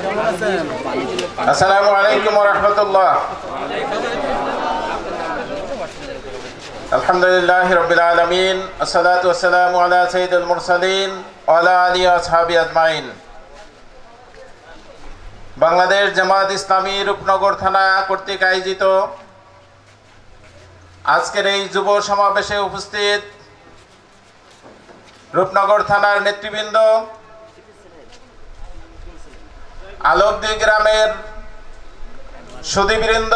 আসসালামু আলাইকুম ওয়া রাহমাতুল্লাহ। আলহামদুলিল্লাহি রাব্বিল আলামিন, আসসালাতু ওয়াসসালামু আলা সাইয়্যিদিল মুরসালিন ওয়া আলা আলিহি ওয়া আসহাবিহি আজমাইন। বাংলাদেশ জামায়াত ইসলামী রূপনগর থানা কর্তৃক আয়োজিত আজকের এই যুব সমাবেশে উপস্থিত রূপনগর থানার নেতৃবৃন্দ, আলোকদি গ্রামের সুধীবৃন্দ,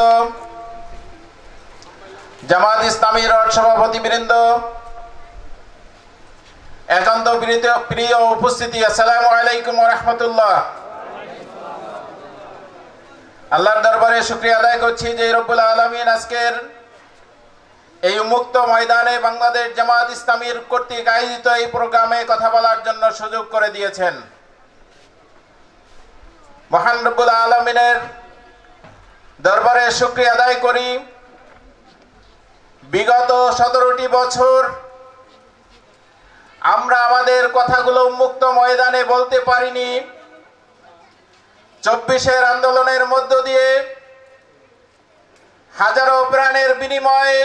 জামায়াত ইসলামী রড সভাপতিবৃন্দ, একান্ত প্রিয় উপস্থিতি, আসসালামু আলাইকুম ওয়া রাহমাতুল্লাহ। আল্লাহর দরবারে শুকরিয়া আদায় করছি যে রব্বুল আলামিন আজকের এই উন্মুক্ত ময়দানে বাংলাদেশ জামায়াত ইসলামীর কর্তৃক আয়োজিত এই প্রোগ্রামে কথা বলার জন্য সুযোগ করে দিয়েছেন। মহান রব্বুল আলামিনের দরবারে শুকরিয়া আদায় করি, বিগত 17টি বছর আমরা আমাদের কথাগুলো উন্মুক্ত ময়দানে বলতে পারিনি। 24-এর আন্দোলনের মধ্য দিয়ে হাজারো প্রাণের বিনিময়ে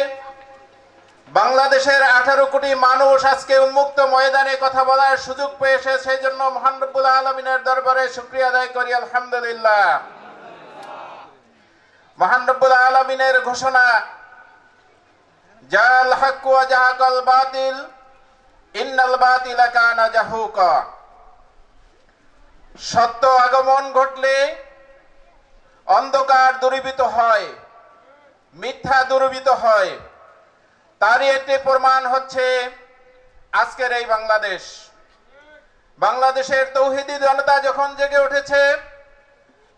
বাংলাদেশের 18 কোটি মানুষ আজকে উন্মুক্ত ময়দানে কথা বলার সুযোগ পেয়েছে। সেই জন্য মহান রব্বুল আলামিনের দরবারে শুকরিয়া আদায় করি, আলহামদুলিল্লাহ। মহান রব্বুল আলামিনের ঘোষণা, জাল হক ওয়া জাহাকাল বাতিল ইন্নাল বাতিলা কানা জাহুকা। সত্য আগমন ঘটলে অন্ধকার দূরীভূত হয়, মিথ্যা দূরীভূত হয়। তারই একটি প্রমাণ হচ্ছে আজকের এই বাংলাদেশ। বাংলাদেশের তৌহিদি জনতা যখন জেগে উঠেছে,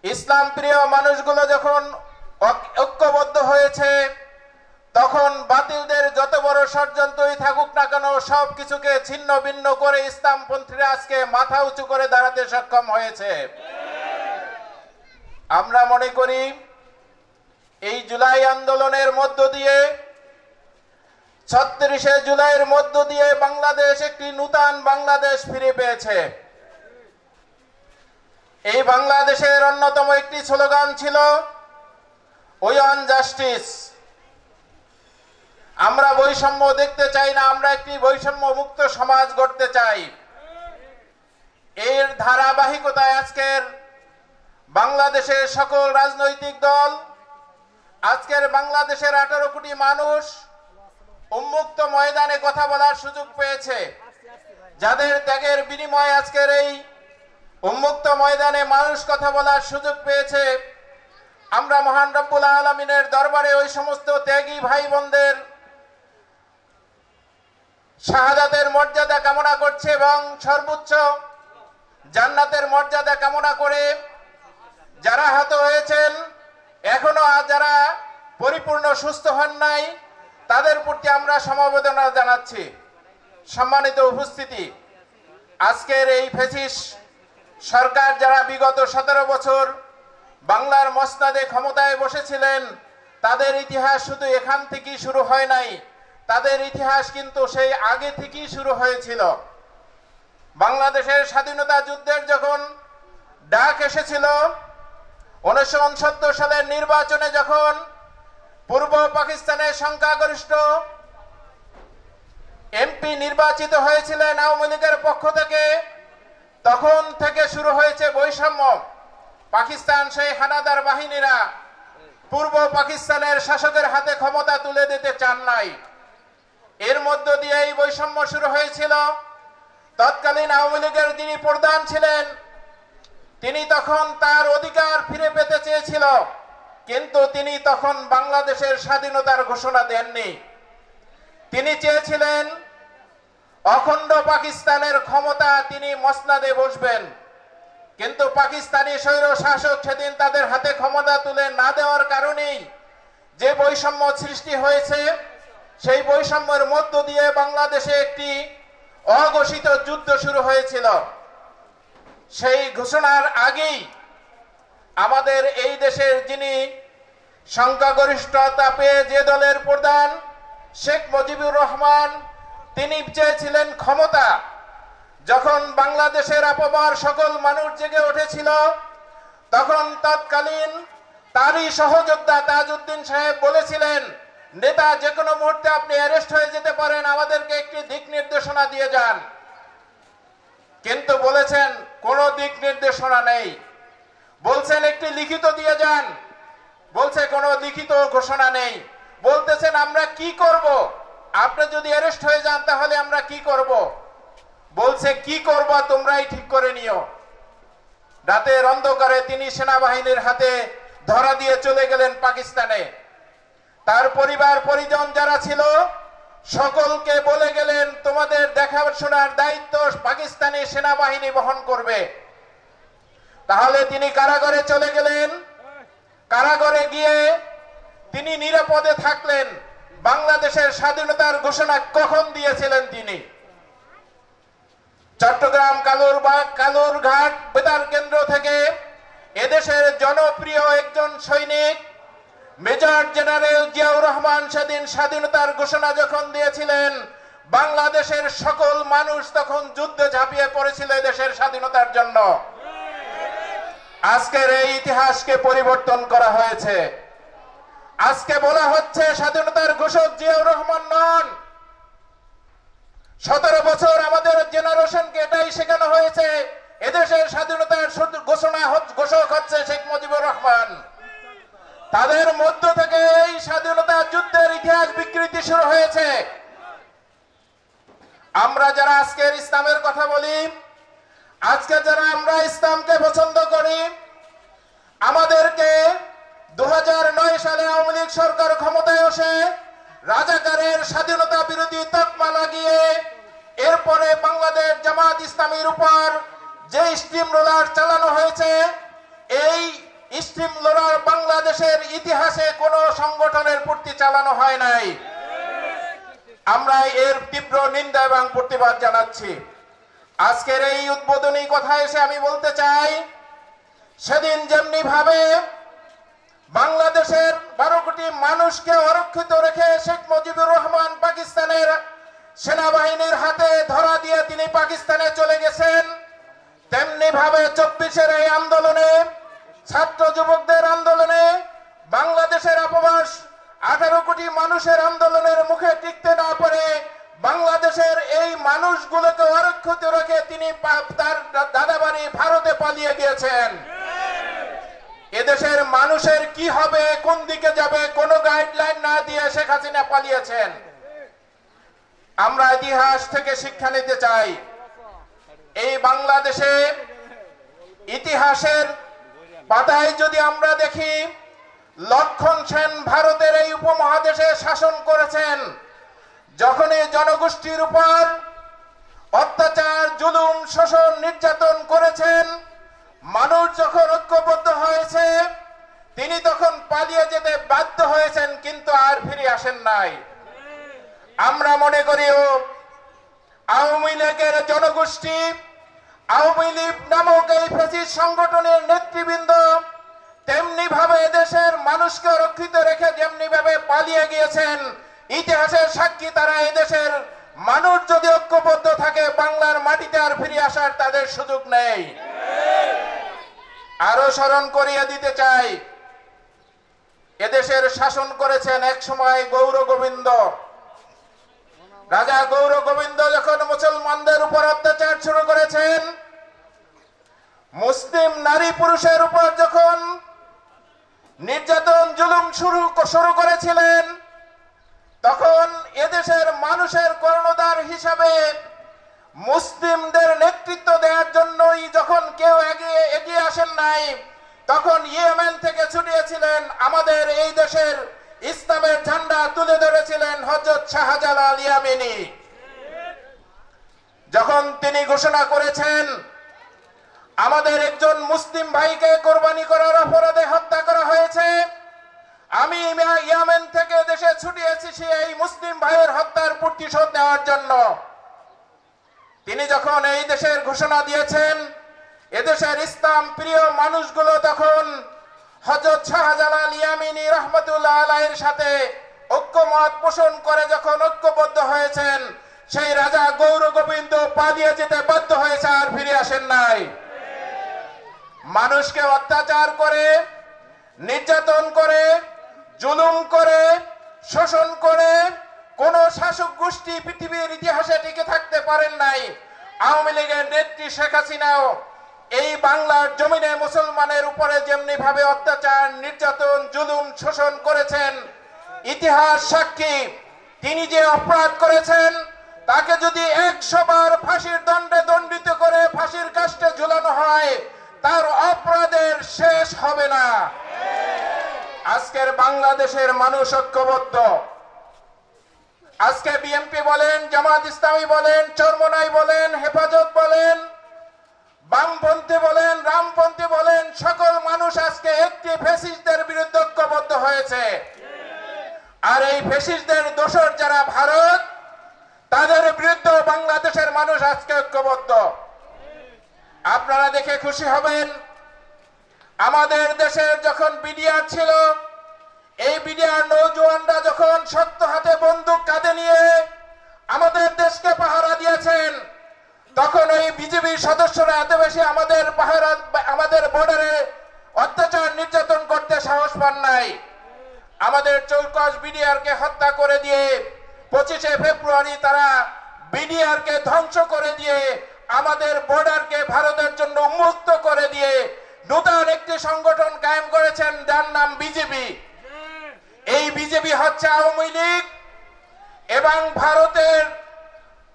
ইসলাম প্রিয় মানুষগুলো যখন ঐক্যবদ্ধ হয়েছে, তখন বাতিলদের যত বড় ষড়যন্ত্রই থাকুক না কেন সব কিছুকে ছিন্ন ভিন্ন করে ইসলামপন্থীরা আজকে মাথা উঁচু করে দাঁড়াতে সক্ষম হয়েছে। আমরা মনে করি এই জুলাই আন্দোলনের মধ্য দিয়ে, 36শে জুলাইয়ের মধ্য দিয়ে বাংলাদেশ একটি নূতন বাংলাদেশ ফিরে পেয়েছে। এই বাংলাদেশের অন্যতম একটি স্লোগান ছিল উই ওয়ান্ট জাস্টিস। আমরা বৈষম্য দেখতে চাই না, আমরা একটি বৈষম্য মুক্ত সমাজ গড়তে চাই। এর ধারাবাহিকতায় আজকের বাংলাদেশের সকল রাজনৈতিক দল, আজকের বাংলাদেশের 18 কোটি মানুষ উন্মুক্ত ময়দানে কথা বলার সুযোগ পেয়েছে। যাদের ত্যাগের বিনিময়ে আজকের এই উন্মুক্ত ময়দানে মানুষ কথা বলার সুযোগ পেয়েছে, আমরা মহান রব্বুল আলামিনের দরবারে ওই সমস্ত ত্যাগী ভাই বোনদের শাহাদাতের মর্যাদা কামনা করছে এবং সর্বোচ্চ জান্নাতের মর্যাদা কামনা করে যারা আহত হয়েছেন, এখনো যারা পরিপূর্ণ সুস্থ হন নাই, তাদের প্রতি আমরা সমবেদনা জানাচ্ছি। সম্মানিত উপস্থিতি, আজকের এই ফ্যাসিস্ট সরকার যারা বিগত 17 বছর বাংলার মসনদে ক্ষমতায় বসেছিলেন, তাদের ইতিহাস শুধু এখান থেকেই শুরু হয় নাই, তাদের ইতিহাস কিন্তু সেই আগে থেকেই শুরু হয়েছিল। বাংলাদেশের স্বাধীনতা যুদ্ধের যখন ডাক এসেছিল, 1969 সালের নির্বাচনে যখন পূর্ব পাকিস্তানের সংখ্যাগরিষ্ঠ এমপি নির্বাচিত হয়েছিলেন আওয়ামী লীগের পক্ষ থেকে, তখন থেকে শুরু হয়েছে বৈষম্য। পাকিস্তান সেই হানাদার বাহিনীরা পূর্ব পাকিস্তানের শাসকের হাতে ক্ষমতা তুলে দিতে চান নাই। এর মধ্য দিয়ে এই বৈষম্য শুরু হয়েছিল। তৎকালীন আওয়ামী লীগের যিনি প্রধান ছিলেন, তিনি তখন তার অধিকার ফিরে পেতে চেয়েছিল, কিন্তু তিনি তখন বাংলাদেশের স্বাধীনতার ঘোষণা দেননি। তিনি চেয়েছিলেন অখণ্ড পাকিস্তানের ক্ষমতা তিনি মসনদে বসবেন, কিন্তু পাকিস্তানি স্বৈর শাসক সেদিন তাদের হাতে ক্ষমতা তুলে না দেওয়ার কারণেই যে বৈষম্য সৃষ্টি হয়েছে, সেই বৈষম্যের মধ্য দিয়ে বাংলাদেশে একটি অঘোষিত যুদ্ধ শুরু হয়েছিল। সেই ঘোষণার আগেই আমাদের এই দেশের যিনি সংখ্যাগরিষ্ঠতা পেয়ে যে দলের প্রধান শেখ মুজিবুর রহমান, তিনি চেয়েছিলেন ক্ষমতা। যখন বাংলাদেশের অপবার সকল মানুষ জেগে উঠেছিল, তখন তৎকালীন তারই সহযোদ্ধা তাজউদ্দিন সাহেব বলেছিলেন, নেতা যে কোনো মুহূর্তে আপনি অ্যারেস্ট হয়ে যেতে পারেন, আমাদেরকে একটি দিক নির্দেশনা দিয়ে যান। কিন্তু বলেছেন কোনো দিক নির্দেশনা নেই। বলছেন একটি লিখিত দিয়ে যান, বলছে কোনো লিখিত ঘোষণা নেই। বলতেছেন আমরা কি করব, আপনি যদি অ্যারেস্ট হয়ে যান তাহলে আমরা কি করব। বলছে কি করব তোমরাই ঠিক করে নিও। রাতের অন্ধকারে তিনি সেনাবাহিনীর হাতে ধরা দিয়ে চলে গেলেন পাকিস্তানে। তার পরিবার পরিজন যারা ছিল সকলকে বলে গেলেন তোমাদের দেখাশোনার দায়িত্ব পাকিস্তানি সেনাবাহিনী বহন করবে। তাহলে তিনি কারাগারে চলে গেলেন। কারাগারে গিয়ে তিনি নিরাপদে থাকলেন। বাংলাদেশের স্বাধীনতার ঘোষণা কখন দিয়েছিলেন তিনি? চট্টগ্রাম কালুরঘাট বেতার কেন্দ্র থেকে এদেশের জনপ্রিয় একজন সৈনিক মেজর জেনারেল জিয়াউর রহমান সেদিন স্বাধীনতার ঘোষণা যখন দিয়েছিলেন, বাংলাদেশের সকল মানুষ তখন যুদ্ধে ঝাঁপিয়ে পড়েছিল দেশের স্বাধীনতার জন্য। আজকের এই ইতিহাসকে পরিবর্তন করা হয়েছে। আজকে বলা হচ্ছে স্বাধীনতার ঘোষক জিয়াউর রহমান নন। 17 বছর আমাদের জেনারেশনকে এটাই শেখানো হয়েছে, এদেশের স্বাধীনতার ঘোষক হচ্ছে শেখ মুজিবুর রহমান। তাদের মধ্য থেকে এই স্বাধীনতা যুদ্ধের ইতিহাস বিকৃতি শুরু হয়েছে। আমরা যারা আজকের ইসলামের কথা বলি, আজকে যারা আমরা ইসলামকে পছন্দ করি, আমাদেরকে 2009 সালে আওয়ামী লীগ সরকার ক্ষমতায় আসে রাজাকারের স্বাধীনতা বিরোধী তকমা লাগিয়ে এরপরে বাংলাদেশ জামাত ইসলামীর উপর যে স্টিম রোলার চালানো হয়েছে, এই স্টিম রোলার বাংলাদেশের ইতিহাসে কোন সংগঠনের প্রতি চালানো হয় নাই। আমরা এর তীব্র নিন্দা এবং প্রতিবাদ জানাচ্ছি। আজকের এই উদ্বোধনী কথা এসে আমি বলতে চাই, সেদিন যেমনি ভাবে বাংলাদেশের 12 কোটি মানুষকে অরক্ষিত রেখে শেখ মুজিবুর রহমান পাকিস্তানের সেনাবাহিনীর হাতে ধরা দিয়ে তিনি পাকিস্তানে চলে গেছেন, তেমনি ভাবে 24-এর এই আন্দোলনে, ছাত্র যুবকদের আন্দোলনে, বাংলাদেশের উপবাস 18 কোটি মানুষের আন্দোলনের মুখে টিকতে না পারে বাংলাদেশের এই মানুষগুলোকে অরক্ষিত রেখে তিনি তার দাদাবাড়ি ভারতে পালিয়ে গিয়েছেন। এদেশের মানুষের কি হবে, কোন দিকে যাবে, কোনো গাইডলাইন না দিয়ে শেখ হাসিনা পালিয়েছেন। আমরা ইতিহাস থেকে শিক্ষা নিতে চাই। এই বাংলাদেশে ইতিহাসের পাতায় যদি আমরা দেখি, লক্ষণ সেন ভারতের এই উপমহাদেশে শাসন করেছেন। যখন এই জনগোষ্ঠীর উপর অত্যাচার, জুলুম, শোষণ, নির্যাতন করেছেন, মানুষ যখন ঐক্যবদ্ধ হয়েছে তিনি তখন পালিয়ে যেতে বাধ্য হয়েছেন, কিন্তু আর ফিরে আসেন নাই। আমরা মনে করি আওয়ামী লীগের জনগোষ্ঠী, আওয়ামী লীগ নামক এই ফ্যাসিস্ট সংগঠনের নেতৃবৃন্দ তেমনি ভাবে এদেশের মানুষকে রক্ষিত রেখে যেমনি ভাবে পালিয়ে গিয়েছেন, ইতিহাসের সাক্ষী তারা। এদেশের মানুষ যদি ঐক্যবদ্ধ থাকে, বাংলার মাটিতে আর ফিরে আসার তাদের সুযোগ নেই। আরো স্মরণ করিয়ে দিতে চাই, এদেশের শাসন করেছেন এক সময় গৌর গোবিন্দ। রাজা গৌর গোবিন্দ যখন মুসলমানদের উপর অত্যাচার শুরু করেছেন, মুসলিম নারী পুরুষের উপর যখন নির্যাতন, জুলুম শুরু করেছিলেন, তখন এদেশের মানুষের কর্ণধার হিসাবে মুসলিমদের নেতৃত্ব দেওয়ার জন্যই যখন কেউ এগিয়ে আসেন নাই, তখন ইয়েমেন থেকে ছুটিয়েছিলেন আমাদের এই দেশের ইসলামের ঝান্ডা তুলে ধরেছিলেন হযরত শাহজালাল ইয়ামানি। যখন তিনি ঘোষণা করেছেন আমাদের একজন মুসলিম ভাইকে কোরবানি করার অপরাধে হত্যা করা হয়েছে, আমি ইয়েমেন থেকে দেশে ছুটে এসেছি এই মুসলিম ভাইয়ের হত্যার প্রতিশোধ নেওয়ার জন্য। তিনি যখন এই দেশের ঘোষণা দিয়েছেন, এদেশের ইসলাম প্রিয় মানুষগুলো তখন হযরত শাহজালাল ইয়ামানি রাহমাতুল্লাহ আলাইহির সাথে ঐক্যমত পোষণ করে যখন ঐক্যবদ্ধ হয়েছেন, সেই রাজা গৌর গোবিন্দ পালিয়ে যেতে বাধ্য হয়েছে, আর ফিরে আসেন নাই। মানুষকে অত্যাচার করে, নির্যাতন করে, জুলুম করে, শোষণ করে কোন শাসক গোষ্ঠী পৃথিবীর ইতিহাসে টিকে থাকতে পারেন নাই। আওয়ামী লীগের নেত্রী শেখ হাসিনাও এই বাংলার জমিনে মুসলমানের উপরে যেমনি ভাবে অত্যাচার, নির্যাতন, জুলুম, শোষণ করেছেন, ইতিহাস সাক্ষী। তিনি যে অপরাধ করেছেন তাকে যদি 100 বার ফাঁসির দণ্ডে দণ্ডিত করে ফাঁসির কাস্টে ঝুলানো হয়, তার অপরাধের শেষ হবে না। আজকের বাংলাদেশের মানুষ ঐক্যবদ্ধ। আজকে বিএনপি বলেন, জামাত ইসলামী বলেন, চরমোনাই বলেন, হেফাজত বলেন, বামপন্থী বলেন, রামপন্থী বলেন, সকল মানুষ আজকে একটি ফ্যাসিস্টদের বিরুদ্ধে ঐক্যবদ্ধ হয়েছে। আর এই ফ্যাসিস্টদের দোসর যারা ভারত, তাদের বিরুদ্ধে বাংলাদেশের মানুষ আজকে ঐক্যবদ্ধ। আপনারা দেখে খুশি হবেন, আমাদের দেশের যখন বিডিআর ছিল, এই বিডিআর নৌজওয়ানরা যখন শক্ত হাতে বন্দুক কাঁধে নিয়ে আমাদের দেশকে পাহারা দিয়েছেন, তখন ওই বিজেপির সদস্যরা এত বেশি আমাদের বর্ডারে অত্যাচার, নির্যাতন করতে সাহস পান নাই। আমাদের চৌকস বিডিআরকে হত্যা করে দিয়ে 25শে ফেব্রুয়ারি তারা বিডিআরকে ধ্বংস করে দিয়ে আমাদের বর্ডারকে ভারতের জন্য উন্মুক্ত করে দিয়ে নতুন একটি সংগঠন কায়েম করেছেন, যার নাম বিজেপি। এই বিজেপি হচ্ছে আওয়ামী লীগ এবং ভারতের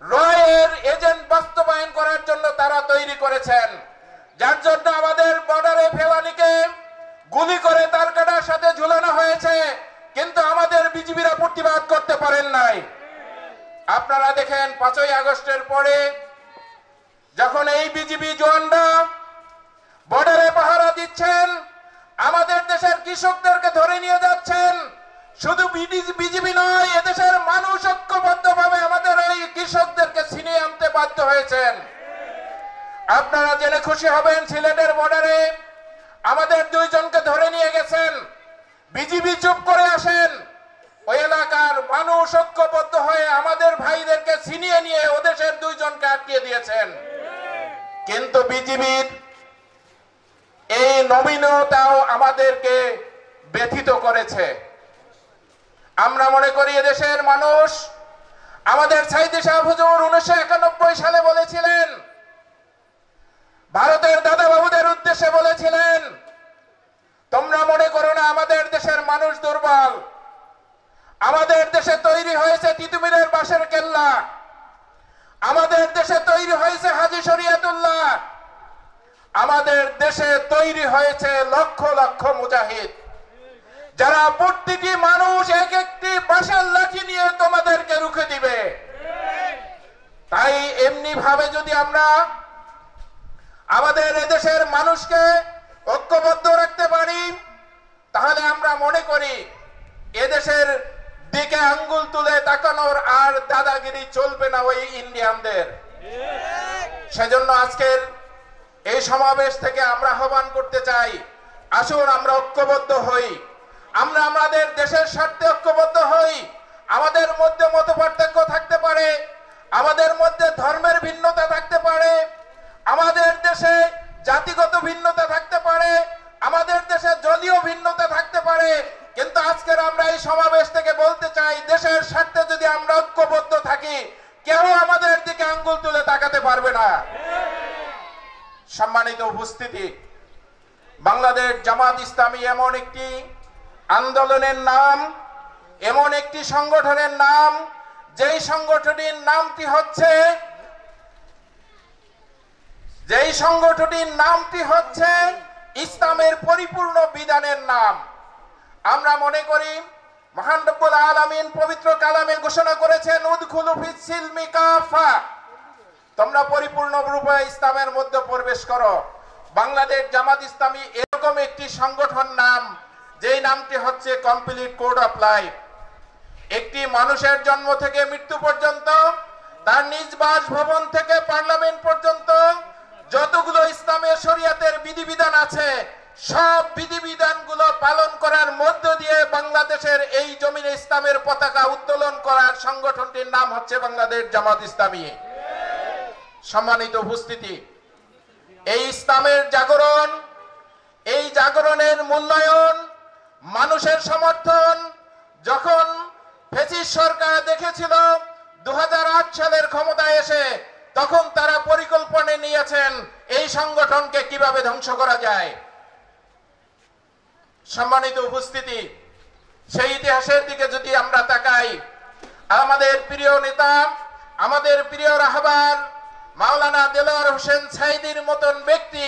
রয়ের এজেন্ট বাস্তবায়ন করার জন্য তারা তৈরি করেছেন, যার জন্য আমাদের বর্ডারে ফেলানিকে গুলি করে তার কাটার সাথে ঝুলানো হয়েছে, কিন্তু আমাদের বিজেপিরা প্রতিবাদ করতে পারেন নাই। আপনারা দেখেন 5ই আগস্টের পরে যখন এই বিজেপি জওয়ানরা বর্ডারে পাহারা দিচ্ছেন, আমাদের দেশের কৃষকদেরকে ধরে নিয়ে যাচ্ছেন, শুধু বিজেপি নয়, এদেশের মানুষ ঐক্যবদ্ধভাবে আমাদের এই কৃষকদেরকে ছিনিয়ে আনতে বাধ্য হয়েছেন। আপনারা জেনে খুশি হবেন, সিলেটের বর্ডারে আমাদের 2 জনকে ধরে নিয়ে গেছেন। বিজেপি চুপ করে আসেন, ওই এলাকার মানুষ ঐক্যবদ্ধ হয়ে আমাদের ভাইদেরকে ছিনিয়ে নিয়ে ওদেশের 2 জনকে আটকিয়ে দিয়েছেন। কিন্তু বিজেপির এই নবীনতাও আমাদেরকে ব্যথিত করেছে। আমরা মনে করি এদেশের মানুষ, আমাদের সাইদি শাহ হুজুর 1991 সালে বলেছিলেন, ভারতের দাদা বাবুদের উদ্দেশ্যে বলেছিলেন, তোমরা মনে করো না আমাদের দেশের মানুষ দুর্বল। আমাদের দেশে তৈরি হয়েছে তিতুমিরের বাঁশের কেল্লা, আমাদের দেশে তৈরি হয়েছে হাজী শরিয়তুল্লাহ, আমাদের দেশে তৈরি হয়েছে লক্ষ লক্ষ মুজাহিদ, যারা প্রতিটি মানুষ এক একটি বাঁশের লাঠি নিয়ে তোমাদেরকে রুখে দিবে। তাই এমনি ভাবে যদি আমরা আমাদের এদেশের মানুষকে ঐক্যবদ্ধ রাখতে পারি, তাহলে আমরা মনে করি এদেশের দিকে আঙ্গুল তুলে তাকানোর আর দাদাগিরি চলবে না ওই ইন্ডিয়ানদের। সেজন্য আজকের এই সমাবেশ থেকে আমরা আহ্বান করতে চাই, আসুন আমরা ঐক্যবদ্ধ হই, আমরা আমাদের দেশের স্বার্থে ঐক্যবদ্ধ হই। আমাদের মধ্যে মতপার্থক্য থাকতে পারে, আমাদের মধ্যে ধর্মের ভিন্নতা থাকতে পারে, আমাদের দেশে জাতিগত ভিন্নতা থাকতে পারে, আমাদের দেশে দলীয় ভিন্নতা থাকতে পারে, কিন্তু আজকের আমরা এই সমাবেশ থেকে বলতে চাই, দেশের স্বার্থে যদি আমরা ঐক্যবদ্ধ থাকি, কেউ আমাদের দিকে আঙ্গুল তুলে তাকাতে পারবে না। সম্মানিত উপস্থিতি, বাংলাদেশ জামাত ইসলামী এমন একটি আন্দোলনের নাম, এমন একটি সংগঠনের নাম, যেই সংগঠনের নামটি হচ্ছে ইসলামের পরিপূর্ণ বিধানের নাম। আমরা মনে করি মহান রব্বুল আলামিন পবিত্র কালামে ঘোষণা করেছেন, উদখুলু ফিস সিলমি কাফা, তোমরা পরিপূর্ণ রূপে ইসলামের মধ্যে প্রবেশ করো। বাংলাদেশ জামাত ইসলামী এরকম একটি সংগঠন নাম, যেই নামটি হচ্ছে কমপ্লিট কোড অফ লাইফ। একটি মানুষের জন্ম থেকে মৃত্যু পর্যন্ত, তার নিজ বাসভবন থেকে পার্লামেন্ট পর্যন্ত যতগুলো ইসলামের শরিয়াতের বিধিবিধান আছে, সব বিধিবিধানগুলো পালন করার মধ্য দিয়ে বাংলাদেশের এই জমিনে ইসলামের পতাকা উত্তোলন করার সংগঠনটির নাম হচ্ছে বাংলাদেশ জামাত ইসলামী। সম্মানিত উপস্থিতি, এই ইসলামের জাগরণ এই জাগরণের মূল্যায়ন, মানুষের সমর্থন যখন ফ্যাসিস্ট সরকার দেখেছিল 2008 সালের ক্ষমতায় এসে, তখন তারা পরিকল্পনা নিয়েছেন এই সংগঠনকে কিভাবে ধ্বংস করা যায়। সম্মানিত উপস্থিতি, সেই ইতিহাসের দিকে যদি আমরা তাকাই, আমাদের প্রিয় নেতা, আমাদের প্রিয় রাহবার মাওলানা দেলোয়ার হোসেন সাঈদীর মতন ব্যক্তি,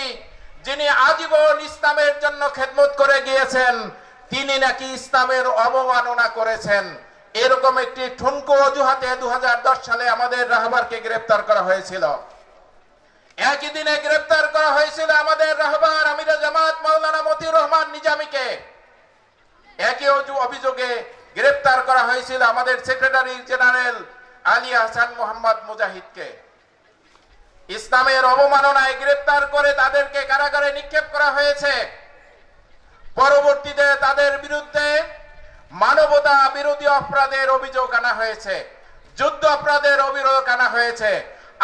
যিনি আজীবন ইসলামের জন্য খেদমত করে গিয়েছেন, তিনি নাকি ইসলামের অবমাননা করেছেন, এরকম একটি ঠুনকো অজুহাতে 2010 সালে আমাদের রাহবারকে গ্রেফতার করা হয়েছিল। একই দিনে গ্রেফতার করা হয়েছিল আমাদের রাহবার আমিরে জামাত মাওলানা মতিউর রহমান নিজামীকে। একই অভিযোগে গ্রেফতার করা হয়েছিল আমাদের সেক্রেটারি জেনারেল আলী হাসান মোহাম্মদ মুজাহিদকে। ইসলামের অবমাননায় গ্রেফতার করে তাদেরকে কারাগারে নিক্ষেপ করা হয়েছে। পরবর্তীতে তাদের বিরুদ্ধে মানবতা বিরোধী অপরাধের অভিযোগ আনা হয়েছে, যুদ্ধ অপরাধের অভিযোগ আনা হয়েছে।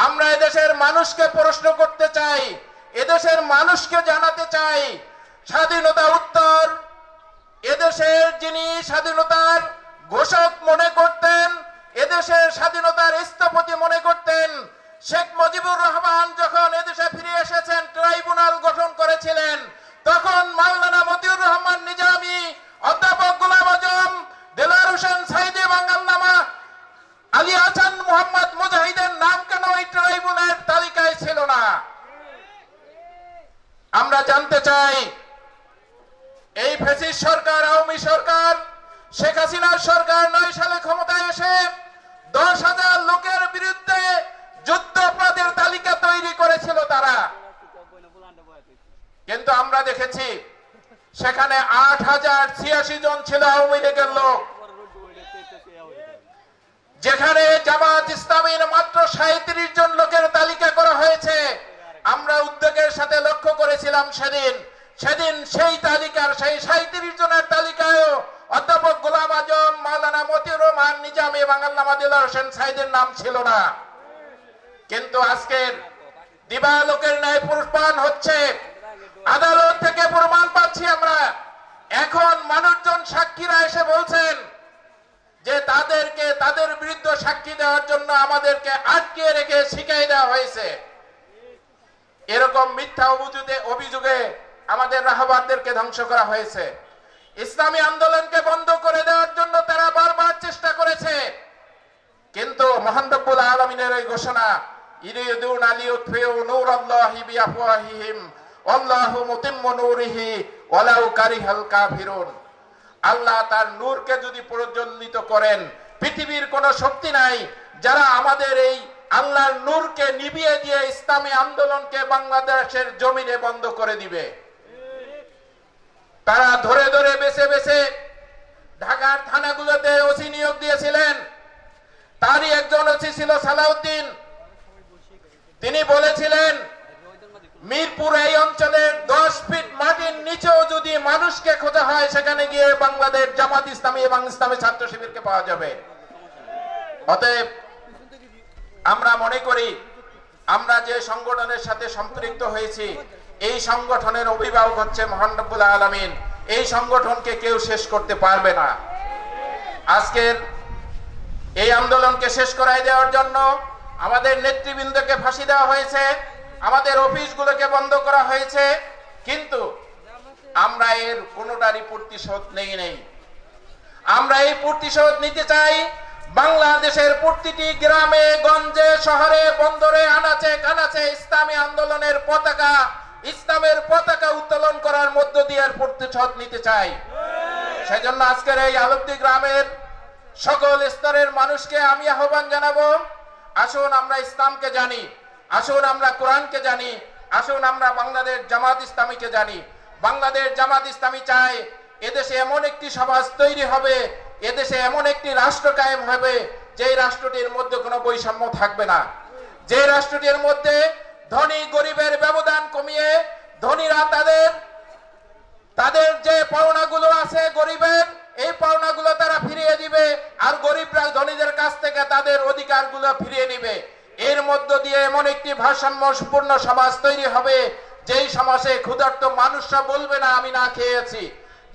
আমরা এদেশের মানুষকে প্রশ্ন করতে চাই, এদেশের মানুষকে জানাতে চাই, স্বাধীনতা উত্তর এদেশের যিনি স্বাধীনতার ঘোষক মনে করতেন, এদেশের স্বাধীনতার স্থপতি মনে করতেন, শেখ মুজিবুর রহমান যখন এদেশে ফিরে এসেছেন, ট্রাইব্যুনাল গঠন করেছিলেন, তখন মাওলানা মতিউর রহমান নিজামী, অধ্যাপক গোলাম আজম, দেলোয়ার হোসেন সাঈদী এবং আল্লামা আলী হাসান মোহাম্মদ মুজাহিদের নাম কেন এই ট্রাইব্যুনালের তালিকায় ছিল না? আমরা জানতে চাই, এই ফ্যাসিস্ট সরকার, আওয়ামী সরকার, শেখ হাসিনার সরকার 9 সালে ক্ষমতায় এসে 10,000 লোকের বিরুদ্ধে যুদ্ধ অপরাধের তালিকা তৈরি করেছিল তারা। কিন্তু আমরা দেখেছি সেখানে 8,086 জন ছিল আওয়ামী লীগের লোক, যেখানে জামাত ইসলামীর মাত্র 37 জন লোকের তালিকা করা হয়েছে। আমরা উদ্বেগের সাথে লক্ষ্য করেছিলাম সেদিন সেই তালিকার, সেই 37 জনের তালিকায়ও অধ্যাপক গোলাম আজম, মাওলানা মতিউর রহমান নিজামী এবং আল্লামা দেলোয়ার হোসেন সাঈদীর নাম ছিল না। কিন্তু আজকের দিবালোকের ন্যায় প্রমাণ হচ্ছে, আদালত থেকে প্রমাণ পাচ্ছি আমরা। এখন মানুষজন, সাক্ষীরা এসে বলছেন যে তাদের বিরুদ্ধে সাক্ষী দেওয়ার জন্য আমাদেরকে আটকে রেখে শিখাই দেওয়া হয়েছে। এরকম মিথ্যা অভিযোগে আমাদের রাহবারদেরকে ধ্বংস করা হয়েছে। ইসলামী আন্দোলনকে বন্ধ করে দেওয়ার জন্য তারা বারবার চেষ্টা করেছে, কিন্তু মহান রব্বুল আলামিনের এই ঘোষণা, ইরিদুনা লিইউতফিউ নূরাল্লাহি বিআফওয়াহিহিম আল্লাহু মুতিম্মু নূরিহি ওয়ালাউ কারিহাল কাফিরুন। আল্লাহ তার নূরকে যদি প্রজ্বলিত করেন, পৃথিবীর কোন শক্তি নাই যারা আমাদের এই আল্লাহর নূরকে নিভিয়ে দিয়ে ইসলামী আন্দোলনকে বাংলাদেশের জমিনে বন্ধ করে দিবে। তারা ধরে ধরে বেছে বেছে ঢাকার থানাগুলোতে ওসি নিয়োগ দিয়েছিলেন। তারই একজন ওসি ছিল সালাউদ্দিন। তিনি বলেছিলেন, মিরপুর এই অঞ্চলের 10 ফিট মাটির নিচেও যদি মানুষকে খোঁজা হয়, সেখানে গিয়ে বাংলাদেশ জামাত ইসলামী এবং ইসলামী ছাত্র শিবিরকে পাওয়া যাবে। অতএব আমরা মনে করি, আমরা যে সংগঠনের সাথে সম্পৃক্ত হয়েছি, এই সংগঠনের অভিভাবক হচ্ছে মহান রব্বুল আলামিন। এই সংগঠনকে কেউ শেষ করতে পারবে না। আজকের এই আন্দোলনকে শেষ করাই দেওয়ার জন্য আমাদের নেতৃবৃন্দকে ফাঁসি দেওয়া হয়েছে, আমাদের অফিসগুলোকে বন্ধ করা হয়েছে, কিন্তু আমরা এর কোনোটারই প্রতিশোধ নেই। আমরা এই প্রতিশোধ নিতে চাই। বাংলাদেশের প্রতিটি গ্রামে, গঞ্জে, শহরে, বন্দরে, আনাচে কানাচে ইসলামী আন্দোলনের পতাকা, ইসলামের পতাকা উত্তোলন করার মধ্য দিয়ে প্রতিশোধ নিতে চাই। সেজন্য আজকের এই আলবদী গ্রামের সকল স্তরের মানুষকে আমি আহ্বান জানাবো, আসুন আমরা ইসলামকে জানি, আসুন আমরা কোরআনকে জানি, আসুন আমরা বাংলাদেশ জামাত ইসলামীকে জানি। বাংলাদেশ জামাত ইসলামী চায় এদেশে এমন একটি সমাজ তৈরি হবে, এদেশে এমন একটি রাষ্ট্র কায়েম হবে, যে রাষ্ট্রটির মধ্যে কোনো বৈষম্য থাকবে না, যে রাষ্ট্রটির মধ্যে ধনী গরিবের ব্যবধান কমিয়ে ধনীরা তাদের যে পাওনাগুলো আছে গরিবের, এই পাওনাগুলো তারা ফিরিয়ে দিবে, আর গরিবরা ধনীদের কাছ থেকে তাদের অধিকারগুলো ফিরিয়ে নিবে। এর মধ্য দিয়ে এমন একটি ভারসাম্যপূর্ণ সমাজ তৈরি হবে, যেই সমাজে ক্ষুধার্ত মানুষরা বলবে না আমি না খেয়েছি,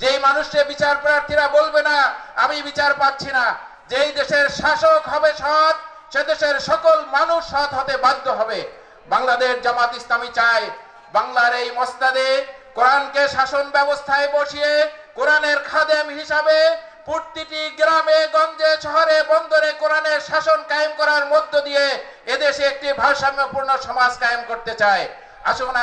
যেই মানুষের বিচার প্রার্থীরা বলবে না আমি বিচার পাচ্ছি না, যেই দেশের শাসক হবে সৎ, সে দেশের সকল মানুষ সৎ হতে বাধ্য হবে। বাংলাদেশ জামাত ইসলামী চায় বাংলার এই মসনদে কোরআনকে শাসন ব্যবস্থায় বসিয়ে কোরআনের খাদেম হিসাবে প্রতিটি গ্রামে গঞ্জে শহরে বন্দরে কোরআনের শাসন কায়েম করার মধ্য দিয়ে এদেশে একটি ভারসাম্যপূর্ণ সমাজ কায়েম করতে চায়। আসুন